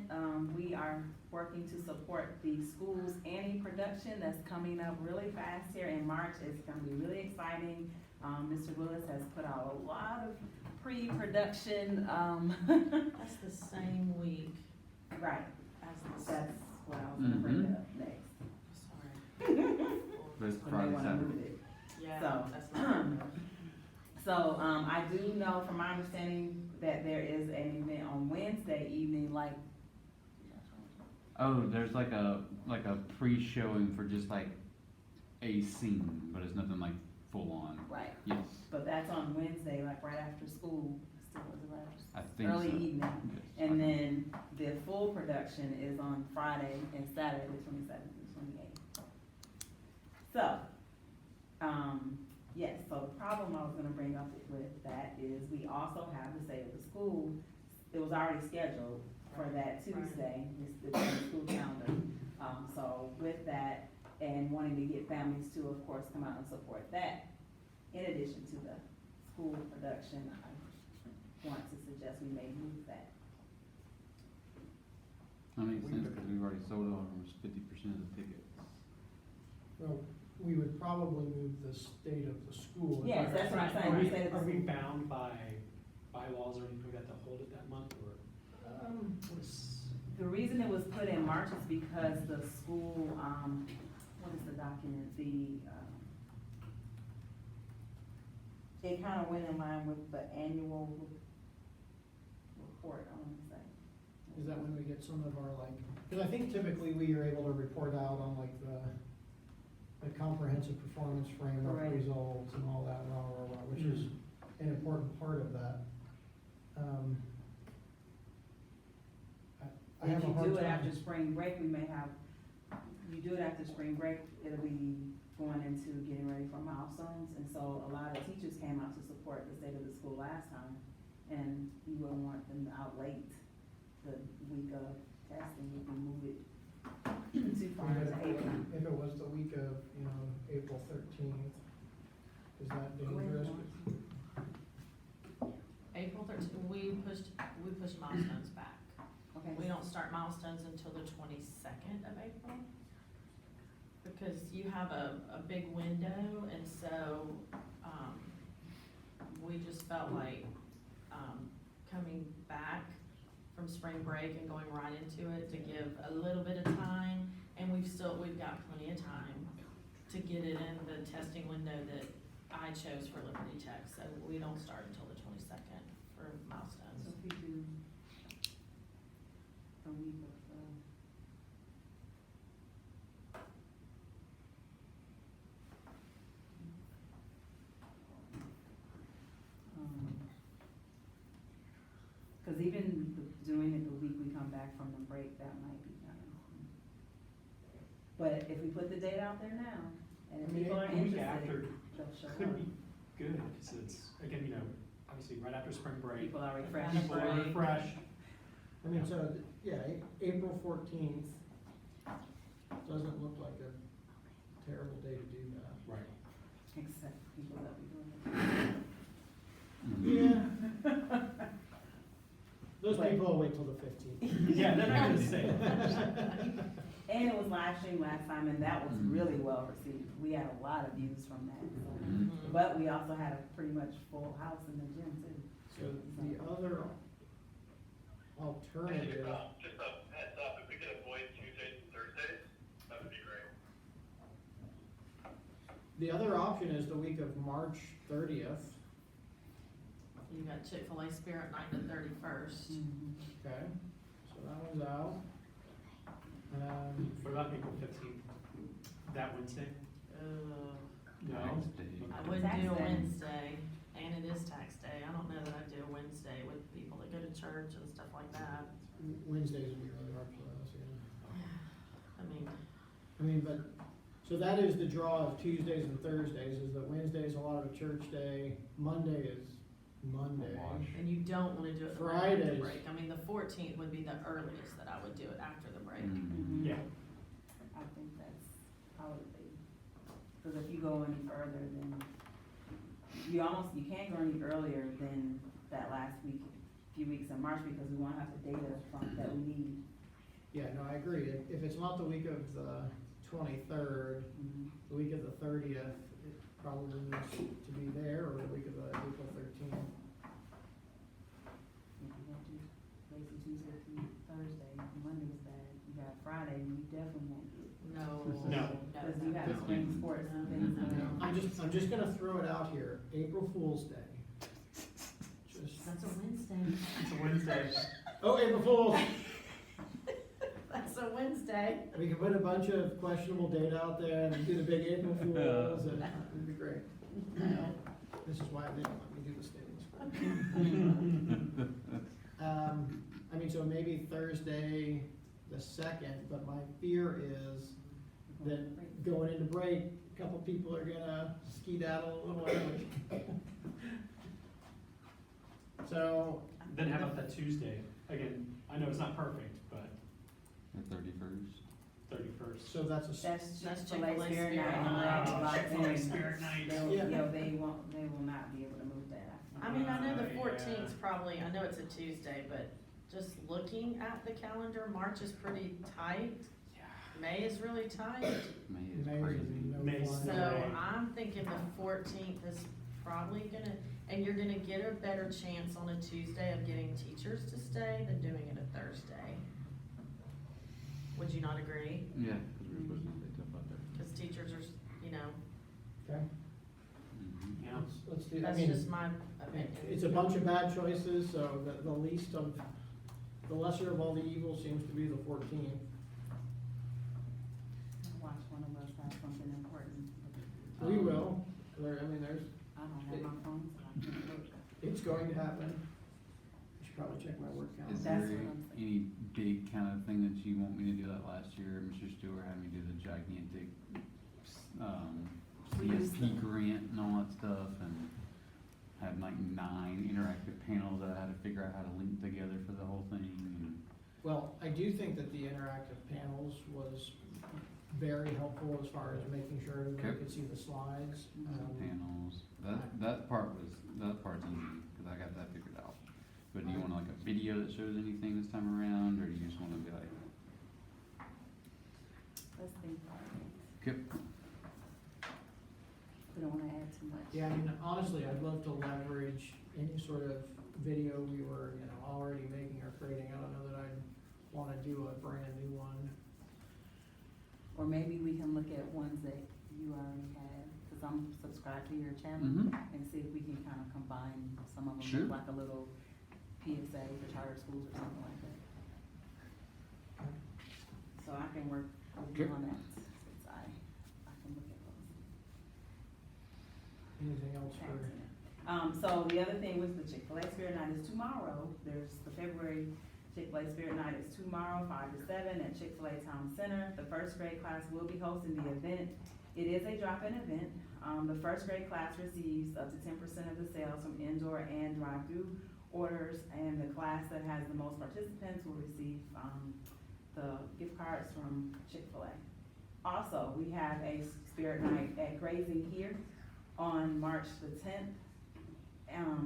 we are working to support the school's Annie production that's coming up really fast here in March. It's gonna be really exciting. Mr. Willis has put out a lot of pre-production, That's the same week right, as the, that's what I was gonna bring up next. sorry. But it's When they Friday, wanna Saturday. move it. Yeah, So, that's not. So, I do know from my understanding that there is an event on Wednesday evening, like, Oh, there's like a pre-showing for just like a scene, but it's nothing like full on. right, Yes, but that's on Wednesday, like right after school, still was it right after I think so. early evening. Yes. And then the full production is on Friday and Saturday, the 27th and 28th. So, yes, so the problem I was gonna bring up with that is we also have the state of the school. It was already scheduled for that Tuesday, it's the school calendar. So with that, and wanting to get families to, of course, come out and support that, in addition to the school production, I want to suggest we may move that. That makes sense, cause we've already sold almost 50% of the tickets. Well, we would probably move the state of the school. Yes, that's what I'm saying. Are we, State of the are we school. bound by bylaws or anything like that to hold it that month, or what is? The reason it was put in March is because the school, what is the document, it kind of went in line with the annual report, I want to say. Is that when we get some of our like, because I think typically we are able to report out on like the comprehensive performance framework Correct. results and all that, which is an important part of that. I have If a you hard do it after time. spring break, we may have, you do it after spring break, it'll be going into getting ready for milestones. And so a lot of teachers came out to support the state of the school last time, and you wouldn't want them out late the week of testing, you can move it too far into April. If it was the week of, April 13th, is that dangerous? April 13th, we pushed milestones back. Okay. We don't start milestones until the 22nd of April. Because you have a big window, and so, we just felt like, coming back from spring break and going right into it to give a little bit of time, and we've got plenty of time to get it in the testing window that I chose for Liberty Tech, so we don't start until the 22nd for So milestones. if we do a week of, cause even doing it the week we come back from the break, that might be kind of. But if we put the date out there now, and I if mean, people are The week after interested, they'll show could up. be good, cause it's, again, obviously right after spring break, People are refreshed. people are Break. fresh. I mean, so, yeah, April 14th doesn't look like a terrible day to do that. Right. Except people that we doing Mhm. it. Those But- people will wait till the 15th. Yeah, they're not gonna say it. And it was live streamed last time, and that was Mhm. really well received. We had a lot of views from that. So. Mhm. But we also had a pretty much full house in the gym too. So the other alternative, Just a heads up, if we could avoid Tuesdays and Thursdays, that would be great. the other option is the week of March 30th, You got Chick-fil-A Spirit Night the 31st. okay? So that one's out. What about April 15th? That Wednesday? No. Wednesday. I wouldn't Tax do a day. Wednesday, and it is tax day. I don't know that I'd do a Wednesday with people that go to church and stuff like that. Wednesdays would be really hard for us, yeah. I mean, But, so that is the draw of Tuesdays and Thursdays, is that Wednesday is a lot of a church day, Monday is Monday. Wash. and you don't wanna do it the right after the Fridays. break. I mean, the 14th would be the earliest that I would do it after the break. Mhm. Yeah. I think that's probably, because if you go any further, then you can't go any earlier than that last few weeks in March, because we won't have the data from, that we need. Yeah, no, I agree. If it's not the week of the 23rd, the week of the 30th, it probably needs to be there, or the week of the April 13th. If you have to, lazy Tuesday through Thursday, Monday's bad, you got Friday, you definitely won't get. No. No. Because you have no. spring sports and things going on. I'm just gonna throw it out here, April Fool's Day. Just, That's a Wednesday. It's a Wednesday. oh, April Fool's! That's a Wednesday. We can put a bunch of questionable data out there and do the big April Fools, and it'd be great. This is why they don't let me do the statements. I mean, so maybe Thursday the 2nd, but my fear is that going into break, a couple people are gonna skedaddle a little early. So, Then how about that Tuesday? Again, I know it's not perfect, but The 31st. 31st. so that's a, That's That's Chick-fil-A Chick-fil-A Spirit Spirit Night. Night. and like Chick-fil-A things. Spirit Night. They'll, Yeah. you know, they will not be able to move that. I mean, I know the Yeah. 14th's probably, I know it's a Tuesday, but just looking at the calendar, March is pretty tight. May is really tight. May is May crazy. is no May's fun. so- So Right. I'm thinking the 14th is probably gonna, and you're gonna get a better chance on a Tuesday of getting teachers to stay than doing it a Thursday. Would you not agree? Yeah, because we're supposed to stay till 5:30. Cause teachers are, you know, okay, Mhm. Yeah. let's do, I that's mean, just my opinion. it's a bunch of bad choices, so the least of, the lesser of all the evils seems to be the 14th. Watch one of us have something important. We will, I mean, I don't have my phone, so I can't look. it's going to happen. I should probably check my work Is calendar. That's there what I'm saying. any big kind of thing that you want me to do? Like last year, Mr. Stewart had me do the gigantic, We used CSP the- grant and all that stuff, and had like 9 interactive panels that I had to figure out how to link together for the whole thing, and Well, I do think that the interactive panels was very helpful as far as making sure everybody Okay. could see the slides. panels. That part's easy, because I got that figured out. But do you want like a video that shows anything this time around, or do you just wanna be like, Let's think about it. okay, We don't wanna add too much. Yeah, I mean, honestly, I'd love to leverage any sort of video we were, already making or creating. I don't know that I'd wanna do a brand new one. Or maybe we can look at ones that you already have, cause I'm subscribed to your channel, Mhm. and see if we can kinda combine some of them, Sure. with like a little PSA for charter schools or something like that. So I can work with you Okay. on that, since I can look at those. Anything else for, So the other thing was the Chick-fil-A Spirit Night is tomorrow. There's the February Chick-fil-A Spirit Night is tomorrow, 5 to 7 at Chick-fil-A Town Center. The first grade class will be hosting the event. It is a drop-in event. The first grade class receives up to 10% of the sales from indoor and drive-through orders, and the class that has the most participants will receive, the gift cards from Chick-fil-A. Also, we have a spirit night at Grazing here on March the 10th,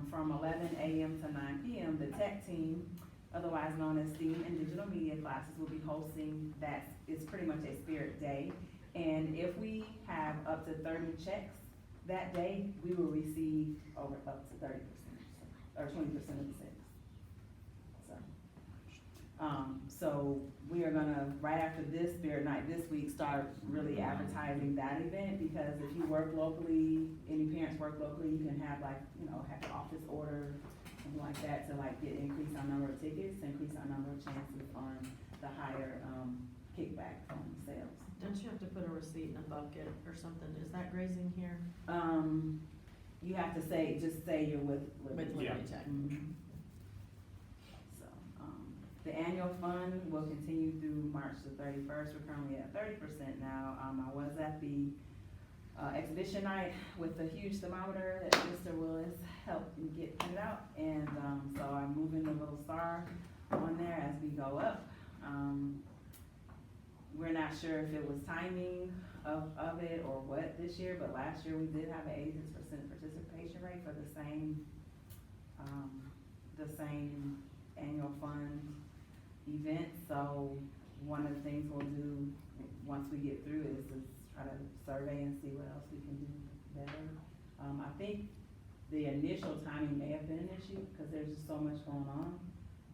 from 11 a.m. to 9 p.m. The tech team, otherwise known as STEAM and digital media classes, will be hosting that. It's pretty much a spirit day. And if we have up to 30 checks that day, we will receive over up to 30%, or 20% of the sales. So we are gonna, right after this spirit night this week, start really advertising that event, because if you work locally, any parents work locally, you can have like, have an office order, something like that, to like increase our number of tickets, increase our number of chances on the higher, kickback from sales. Don't you have to put a receipt in a bucket or something? Is that Grazing here? You have to just say you're with Liberty. With Liberty Tech. Mhm. So, the annual fund will continue through March the 31st. We're currently at 30% now. I was at the exhibition night with the huge thermometer that Mr. Willis helped me get printed out, and so I'm moving the little star on there as we go up. We're not sure if it was timing of it or what this year, but last year we did have an 86% participation rate for the same annual fund event. So one of the things we'll do once we get through is to try to survey and see what else we can do better. I think the initial timing may have been an issue because there's just so much going on,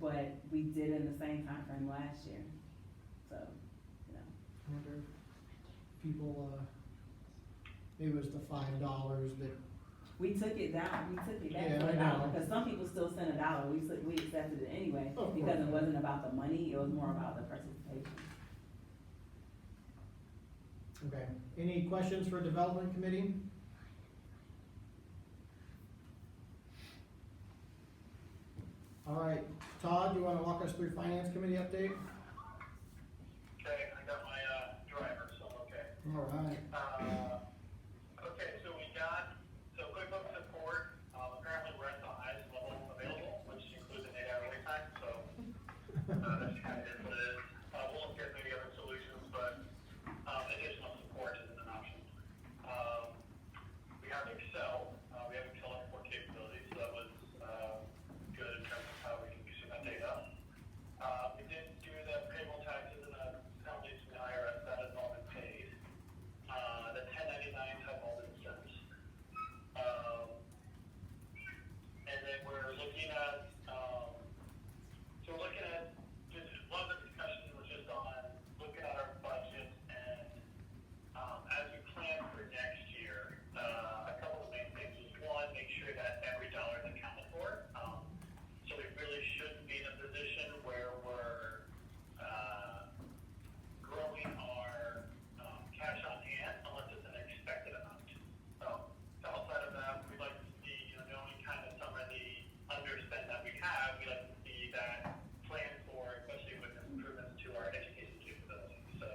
but we did in the same time frame last year, so. I wonder if people, maybe it was the $5 that, We took it down, we took it back Yeah, to I $1, know. because some people still send $1, we accepted it anyway, Of because course. it wasn't about the money, it was more about the participation. okay. Any questions for development committee? All right, Todd, you wanna walk us through finance committee update? Okay, I got my, driver, so I'm okay. All right. Okay, so QuickBooks support, apparently we're at the highest level available, which includes an 8-hour wait time, so, that's kind of what it is. We'll look at maybe other solutions, but, additional support isn't an option. We have Excel, we have Excel export capabilities, so that was, good in terms of how we can consume that data. We did do the payroll taxes and the penalties from the IRS, that has all been paid. The 1099s have all been sent. And then we're looking at, just a lot of the discussion was just on looking at our budget and, as we plan for next year, a couple of main things is one, make sure that every dollar is accounted for. So we really shouldn't be in a position where we're, growing our, cash on hand unless it's an expected amount. Outside of that, we'd like to see, knowing kind of some of the underspend that we have, we'd like to see that plan for, especially with improvements to our education capabilities. So,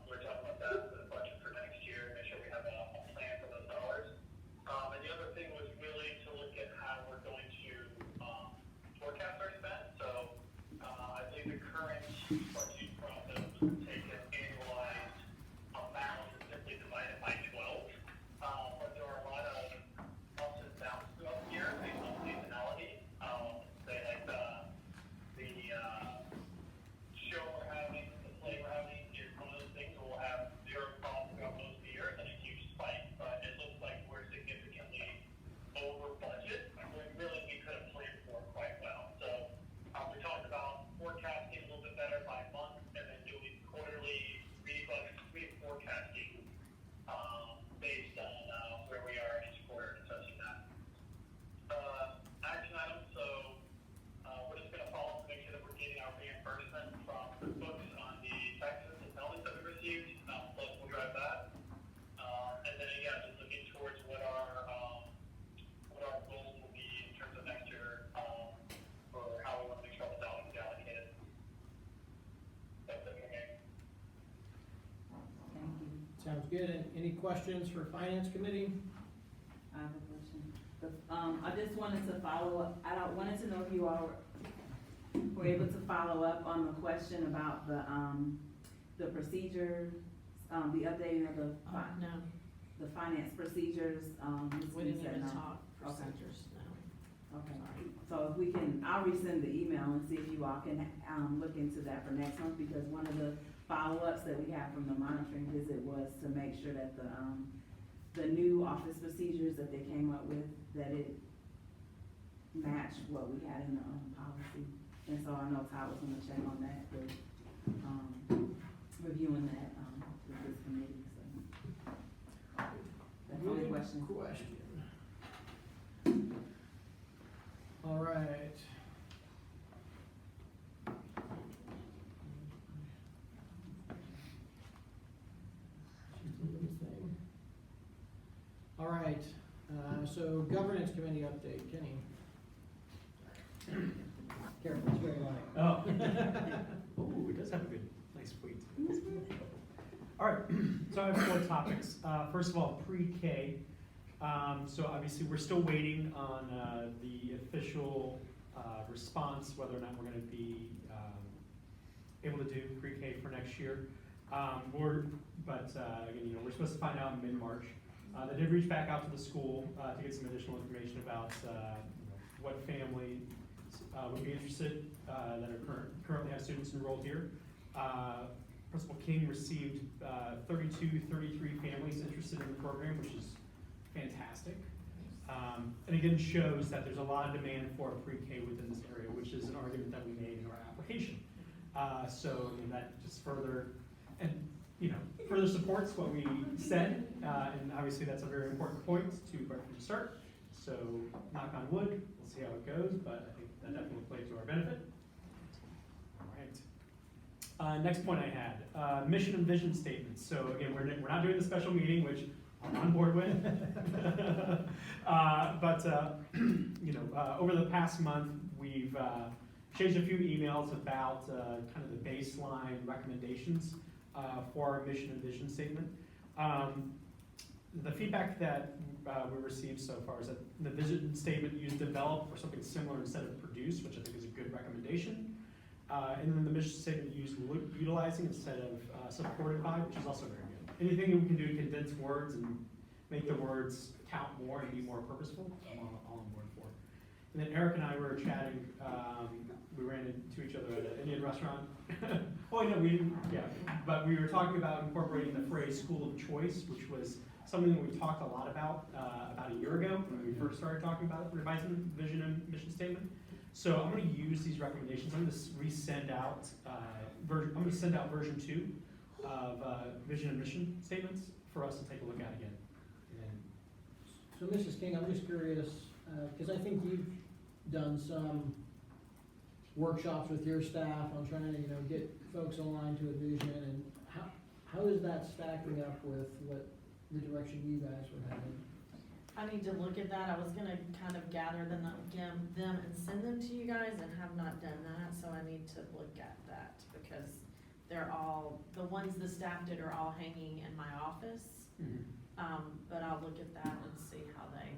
we're talking about that for the budget for next year, make sure we have a plan for those dollars. And the other thing was really to look at how we're going to, forecast our spend. So, I think the current budget process was to take an annualized amount and simply divide it by 12. But there are a lot of ups and downs throughout the year based on seasonality. Say like the show we're having, the play we're having is one of those things where we'll have zero costs throughout most of the year, then a huge spike. But it looks like we're significantly over budget, when really we could have planned for quite well. So, we talked about forecasting a little bit better by month and then doing quarterly reforecasting, based on, where we are each quarter and such as that. Action items, so, we're just gonna follow to make sure that we're getting our reimbursement from the books on the taxes and penalties that we received, plus we'll drive that. And then again, just looking towards what our goals will be in terms of next year, for how we want to make sure all the dollars get allocated. That's it for me. Thank you. Sounds good. Any questions for finance committee? I have a question. I just wanted to follow up, wanted to know if you all were able to follow up on the question about the procedure the updating of the, No, the finance procedures, needs to we be didn't set even now. talk Okay. procedures, no. Okay, Sorry. so if we can, I'll resend the email and see if you all can, look into that for next month, because one of the follow-ups that we have from the monitoring visit was to make sure that the new office procedures that they came up with, that it matched what we had in the, policy. And so I know Todd was gonna check on that, with, reviewing that, with this committee, so. That's the only Good question. All right. All right, so governance committee update, Kenny. Careful, it's very light. Oh. Ooh, it does have a good, nice weight. All right, so I have 4 topics. First of all, pre-K. So obviously, we're still waiting on the official response, whether or not we're gonna be able to do pre-K for next year. Again, you know, we're supposed to find out in mid-March. They did reach back out to the school to get some additional information about what family would be interested that are currently have students enrolled here. Principal King received 33 families interested in the program, which is fantastic. And again, shows that there's a lot of demand for pre-K within this area, which is an argument that we made in our application. So you know, that just further supports what we said, and obviously that's a very important point to Berkeley start. So knock on wood, we'll see how it goes, but I think that definitely played to our benefit. All right. Next point I had, mission and vision statements. So again, we're not doing the special meeting, which I'm on board with. Over the past month, we've changed a few emails about kind of the baseline recommendations for our mission and vision statement. The feedback that we received so far is that the vision statement used develop or something similar instead of produce, which I think is a good recommendation. And then the mission statement used utilizing instead of supported by, which is also very good. Anything we can do to condense words and make the words count more and be more purposeful, I'm all on board for. And then Eric and I were chatting, we ran into each other at an Indian restaurant. Oh, no, we didn't, yeah, but we were talking about incorporating the phrase school of choice, which was something that we talked a lot about a year ago when we first started talking about revising the vision and mission statement. So I'm going to use these recommendations. I'm going to resend out. I'm going to send out version 2 of vision and mission statements for us to take a look at again. So Mrs. King, I'm just curious, because I think you've done some workshops with your staff on trying to, get folks aligned to a vision, and how is that stacking up with what the direction you guys were heading? I need to look at that. I was gonna kind of gather them and send them to you guys, and have not done that, so I need to look at that, because they're all, the ones the staff did are all hanging in my office. But I'll look at that and see how they.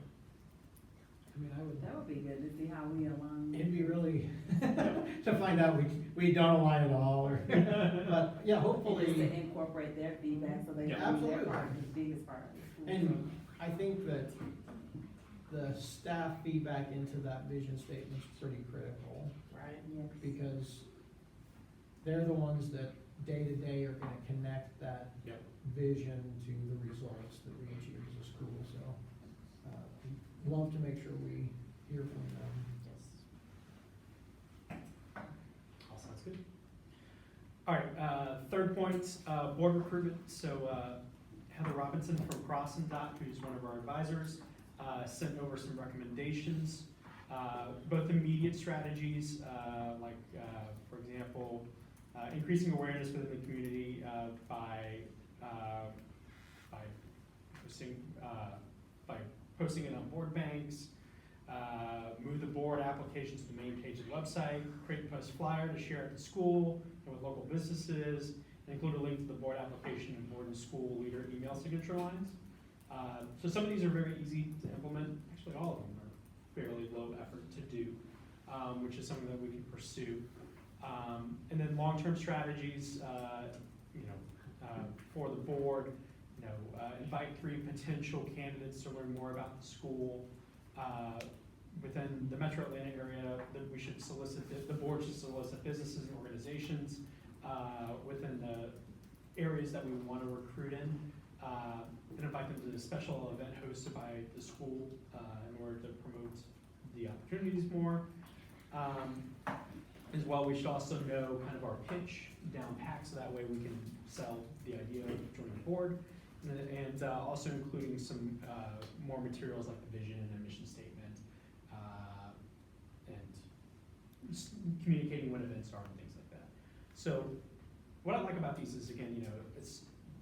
That would be good to see how we align. It'd be really, to find out we don't align at all, or, but yeah, And just hopefully. to incorporate their feedback so they Yeah. can do their Absolutely. part, the biggest part of the school. And I think that the staff feedback into that vision statement is pretty critical, Right. Yes. because they're the ones that day to day are gonna connect that Yep. vision to the results that we achieve as a school, so. Love to make sure we hear from them. Yes. All sounds good. All right, third point, board recruitment. So Heather Robinson from Crossing-Dot, who's one of our advisors, sent over some recommendations, both immediate strategies, for example, increasing awareness within the community by posting it on board banks, move the board applications to the main page of the website, create and post flyer to share at the school and with local businesses, and include a link to the board application and board and school leader email signature lines. So some of these are very easy to implement. Actually, all of them are fairly low effort to do, which is something that we can pursue. And then long-term strategies, for the board, invite 3 potential candidates to learn more about the school. Within the Metro Atlanta area, that we should solicit, the board should solicit businesses and organizations within the areas that we want to recruit in, and invite them to a special event hosted by the school in order to promote the opportunities more. As well, we should also know kind of our pitch down pat, so that way we can sell the idea of joining the board. And also including some more materials like the vision and mission statement, and just communicating what events are and things like that. So what I like about these is, again,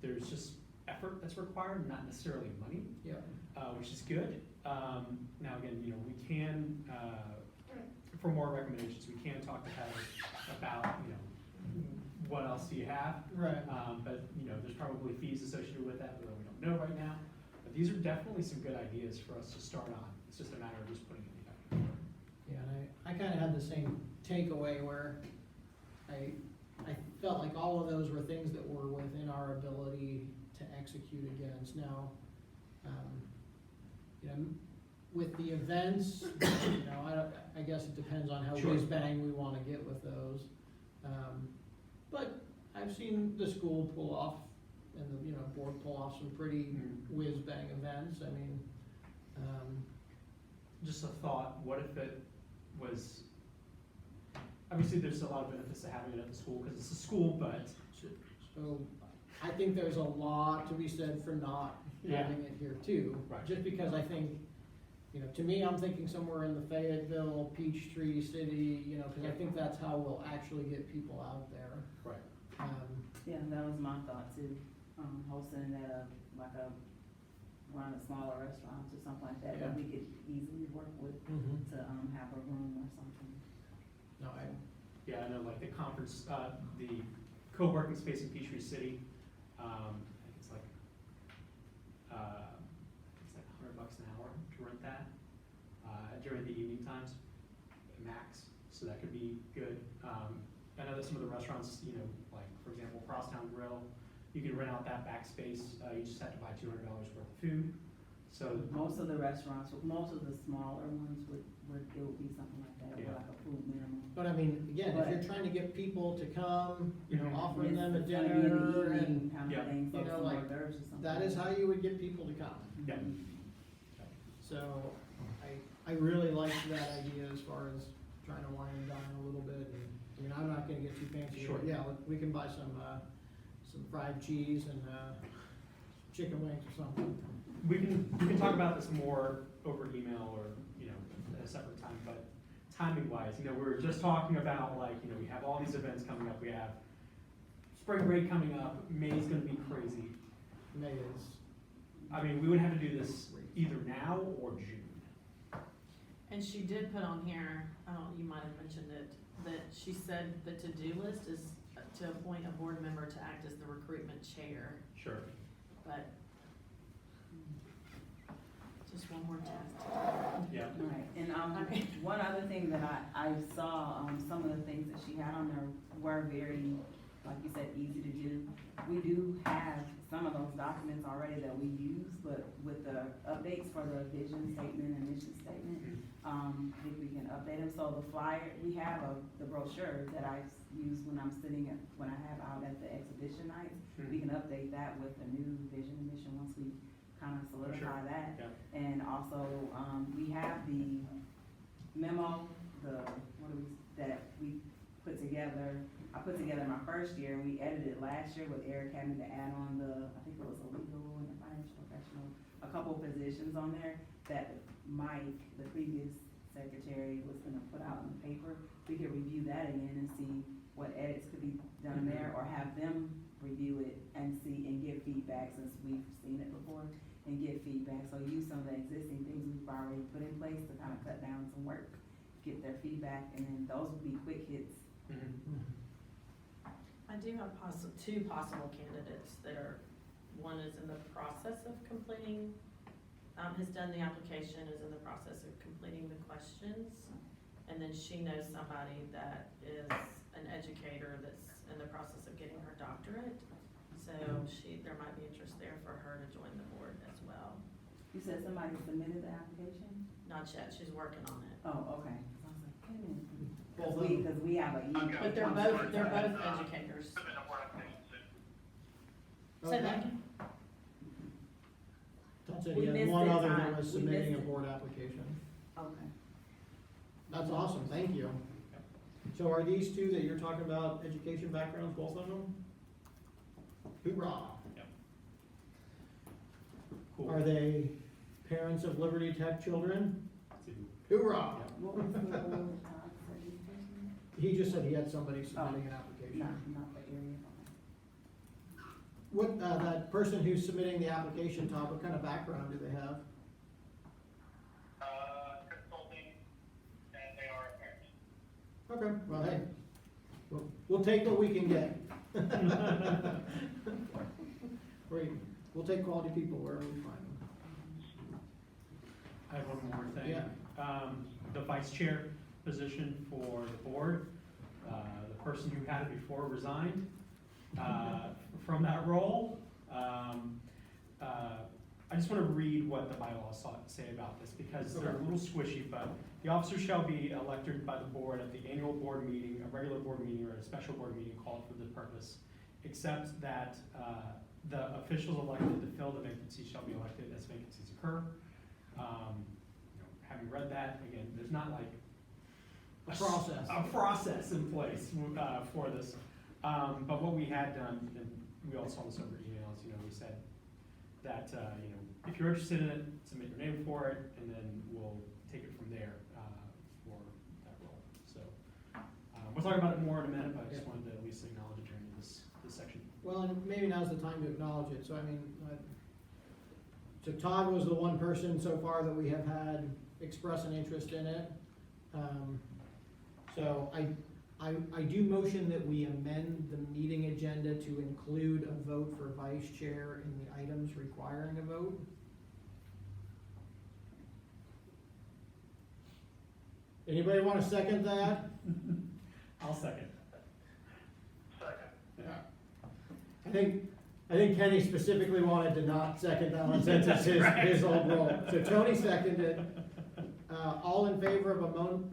there's just effort that's required, not necessarily money, Yeah. which is good. Now again, we can, for more recommendations, we can talk to Heather about, what else do you have? Right. But, there's probably fees associated with that we don't know right now. But these are definitely some good ideas for us to start on. It's just a matter of just putting it together. Yeah, and I kind of had the same takeaway where I felt like all of those were things that were within our ability to execute against. Now, with the events, I guess it depends on how Sure. whiz bang we want to get with those. But I've seen the school pull off and the, board pull off some pretty whiz bang events. I mean, Just a thought, what if it was, obviously there's a lot of benefits to having it at the school because it's a school, but so I think there's a lot to be said for not Yeah. having it here too. Right. Just because I think, to me, I'm thinking somewhere in the Fayetteville, Peachtree City, because I think that's how we'll actually get people out there. right. Yeah, that was my thought too, hosting at one of the smaller restaurants or something like that, that we could easily work with to, have a room or something. No, Yeah, I know, like the conference, the co-working space in Peachtree City, I think it's like $100 an hour to rent that, during the evening times, max, so that could be good. I know that some of the restaurants, like, for example, Crosstown Grill, you can rent out that back space, you just have to buy $200 worth of food, so. Most of the restaurants, most of the smaller ones it would be something like that, Yeah. like a food minimum. but I mean, again, if you're But- trying to get people to come, Mhm. offering them a It's gonna be in dinner, the and evening kind Yeah. of thing, so some like, hors d'oeuvres or something. that is how you would get people to come. Yeah. So, I really like that idea as far as trying to wine and dine a little bit, and, I'm not gonna get too fancy, Sure. but yeah, we can buy some fried cheese and, chicken wings or something. We can talk about this more over email or, at a separate time, but timing wise, we were just talking about we have all these events coming up, we have spring break coming up, May's gonna be crazy. May is, I mean, we would have to do this either now or June. And she did put on here, you might have mentioned it, that she said the to-do list is to appoint a board member to act as the recruitment chair, Sure. but just one more task. Yeah. Right, and, Okay. one other thing that I saw, some of the things that she had on there were very, like you said, easy to do. We do have some of those documents already that we use, but with the updates for the vision statement and mission statement, I think we can update them. So the flyer, we have the brochure that I use when I have out at the exhibition nights. We can update that with the new vision and mission once we kind of solidify that. Yeah. And also, we have the memo, that we put together. I put together my first year, and we edited last year with Eric having to add on I think it was a legal and a financial professional, a couple positions on there that Mike, the previous secretary, was gonna put out in the paper. We could review that again and see what edits could be done there, or have them review it and see, and give feedback, since we've seen it before, and get feedback. So use some of the existing things we've already put in place to kind of cut down some work, get their feedback, and then those would be quick hits. I do have two possible candidates that one is in the process of completing, has done the application, is in the process of completing the questions. And then she knows somebody that is an educator that's in the process of getting her doctorate. So there might be interest there for her to join the board as well. You said somebody submitted the application? Not yet, she's working on it. Oh, okay. I was like, wait a minute. Both of them. Cause we have a. Okay. But they're both educators. Submit a board application soon. Say Okay. that again? Todd said We he had missed one it, other Todd. that was We submitting a missed it. board application. Okay. That's awesome, thank you. So are these two that you're talking about education backgrounds, both of them? Hoorah! Cool. Are they parents of Liberty Tech children? See. Hoorah! What was the board, said this person? He just said he had somebody submitting an application. Not the area. What, that person who's submitting the application, Todd, what kind of background do they have? Consulting, and they are parents. Okay, well, hey, we'll take what we can get. We'll take quality people wherever we find them. I have one more thing. Yeah. The vice chair position for the board, the person who had it before resigned, from that role. I just wanna read what the bylaws say about this, because they're a little squishy, but the officer shall be elected by the board at the annual board meeting, a regular board meeting, or a special board meeting called for the purpose, except that, the officials elected to fill the vacancy shall be elected as vacancies occur. Having read that, again, there's not like A process. a process in place, for this. But what we had done, and we all saw this over emails, we said that, if you're interested in it, submit your name for it, and then we'll take it from there, for that role. So, we'll talk about it more in a minute, but I just wanted to at least acknowledge it during this section. Well, and maybe now's the time to acknowledge it, so I mean, so Todd was the one person so far that we have had express an interest in it. So I do motion that we amend the meeting agenda to include a vote for vice chair in the items requiring a vote. Anybody wanna second that? I'll second. Second. I think Kenny specifically wanted to not second that one since it's his old role. So Tony seconded. All in favor of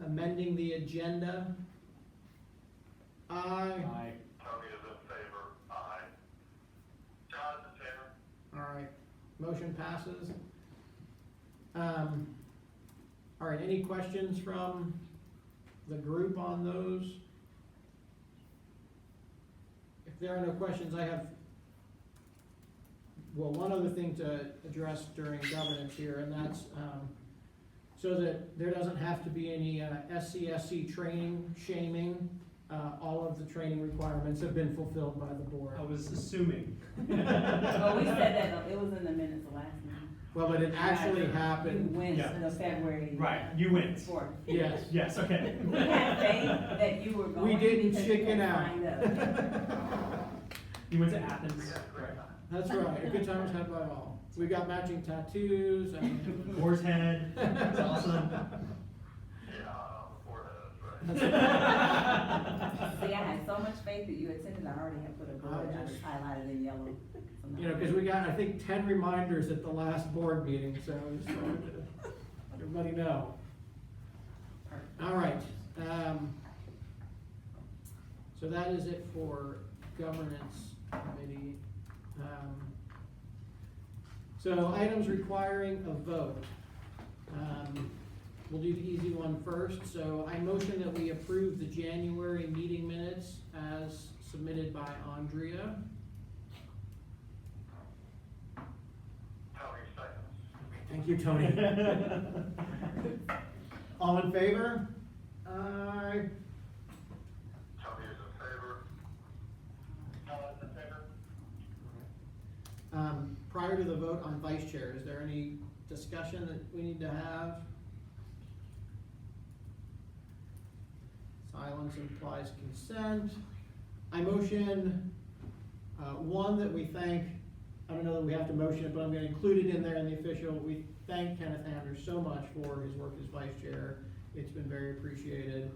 amending the agenda? Aye. Aye. Tony is in favor, aye. John is in favor. All right, motion passes. All right, any questions from the group on those? If there are no questions, I have, well, one other thing to address during governance here, and that's, so that there doesn't have to be any SCSC training, shaming. All of the training requirements have been fulfilled by the board. I was assuming. Oh, we said that, it was in the minutes of last meeting. Well, but it actually You happened, went Yeah. to the February. Right, you went. Fourth. yes. Yes, okay. We had faith that you were going. We didn't because you chicken had out. signed up. You went to Athens. We had a great Right. time. That's right, a good time was had by all. We got matching tattoos and. Boar's head, it's awesome. Yeah, on the forehead, that's right. See, I had so much faith that you attended, I already had put a bullet, I just highlighted in yellow. You know, cause we got, I think, 10 reminders at the last board meeting, so I just wanted to let everybody know. All right, so that is it for governance committee. So items requiring a vote. We'll do the easy one first. So I motion that we approve the January meeting minutes as submitted by Andrea. Tony seconds. Thank you, Tony. All in favor? Aye. Tony is in favor. John is in favor. Prior to the vote on vice chair, is there any discussion that we need to have? Silence implies consent. I motion, one, that we thank, I don't know that we have to motion it, but I'm gonna include it in there in the official. We thank Kenneth Anders so much for his work as vice chair. It's been very appreciated.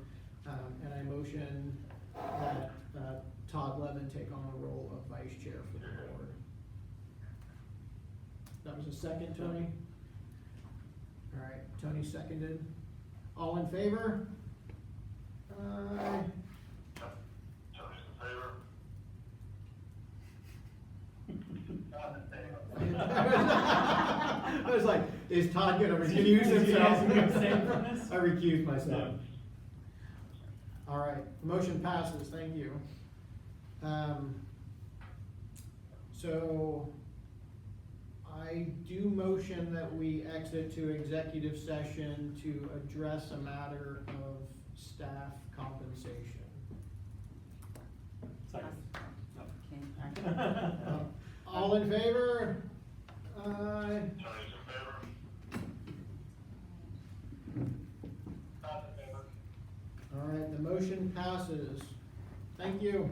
And I motion that Todd Levin take on the role of vice chair for the board. That was a second, Tony? All right, Tony seconded. All in favor? Aye. Tony's in favor? I was like, is Todd gonna recuse himself? Is he abstaining from this? I recused myself. All right, motion passes, thank you. So I do motion that we exit to executive session to address a matter of staff compensation. Second. Okay. All in favor? Aye. Tony's in favor? Todd's in favor. All right, the motion passes. Thank you.